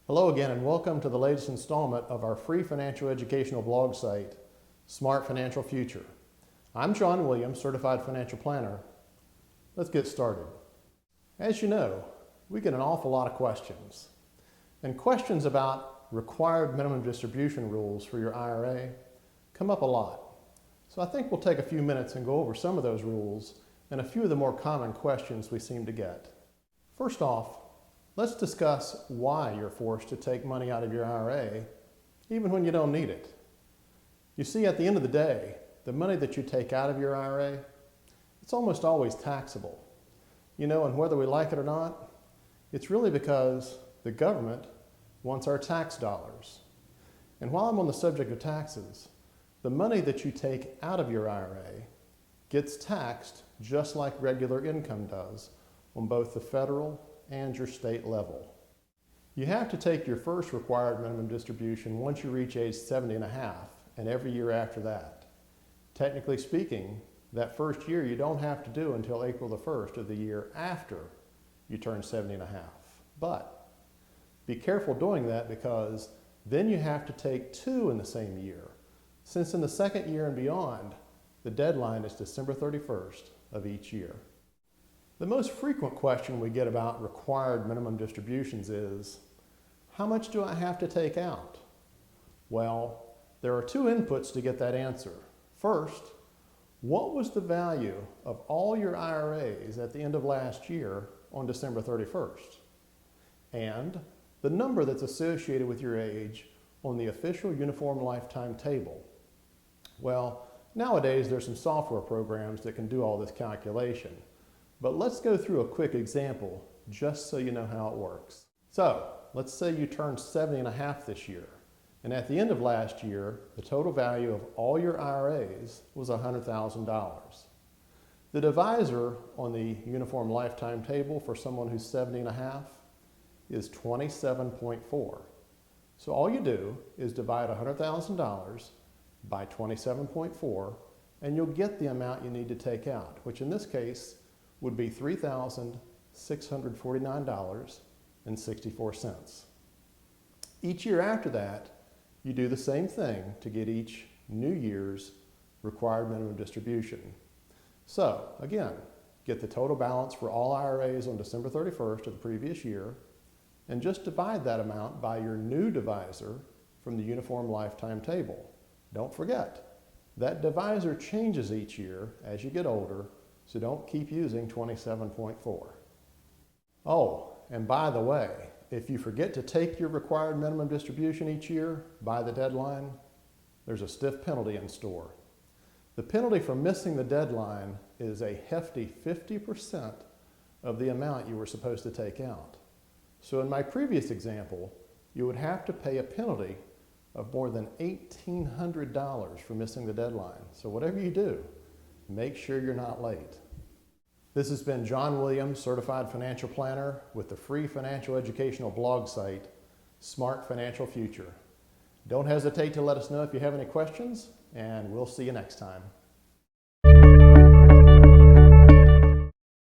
Hello again and welcome to the latest installment of our free financial educational blog site, Smart Financial Future. I'm John Williams, Certified Financial Planner. Let's get started. As you know, we get an awful lot of questions. And questions about required minimum distribution rules for your IRA come up a lot. So I think we'll take a few minutes and go over some of those rules and a few of the more common questions we seem to get. First off, let's discuss why you're forced to take money out of your IRA, even when you don't need it. You see, at the end of the day, the money that you take out of your IRA, it's almost always taxable. You know, and whether we like it or not, it's really because the government wants our tax dollars. And while I'm on the subject of taxes, the money that you take out of your IRA gets taxed just like regular income does on both the federal and your state level. You have to take your first required minimum distribution once you reach age 70 and a half, and every year after that. Technically speaking, that first year you don't have to do until April the 1st of the year after you turn 70 and a half. But be careful doing that, because then you have to take two in the same year, since in the second year and beyond, the deadline is December 31st of each year. The most frequent question we get about required minimum distributions is, how much do I have to take out? Well, there are two inputs to get that answer. First, what was the value of all your IRAs at the end of last year on December 31st? And the number that's associated with your age on the official Uniform Lifetime Table. Well, nowadays there's some software programs that can do all this calculation. But let's go through a quick example just so you know how it works. So let's say you turned 70 and a half this year, and at the end of last year, the total value of all your IRAs was $100,000. The divisor on the Uniform Lifetime Table for someone who's 70 and a half is 27.4. So all you do is divide $100,000 by 27.4, and you'll get the amount you need to take out, which in this case would be $3,649.64. Each year after that, you do the same thing to get each new year's required minimum distribution. So again, get the total balance for all IRAs on December 31st of the previous year, and just divide that amount by your new divisor from the Uniform Lifetime Table. Don't forget, that divisor changes each year as you get older, so don't keep using 27.4. Oh, and by the way, if you forget to take your required minimum distribution each year by the deadline, there's a stiff penalty in store. The penalty for missing the deadline is a hefty 50% of the amount you were supposed to take out. So in my previous example, you would have to pay a penalty of more than $1,800 for missing the deadline. So whatever you do, make sure you're not late. This has been John Williams, Certified Financial Planner, with the free financial educational blog site, Smart Financial Future. Don't hesitate to let us know if you have any questions, and we'll see you next time.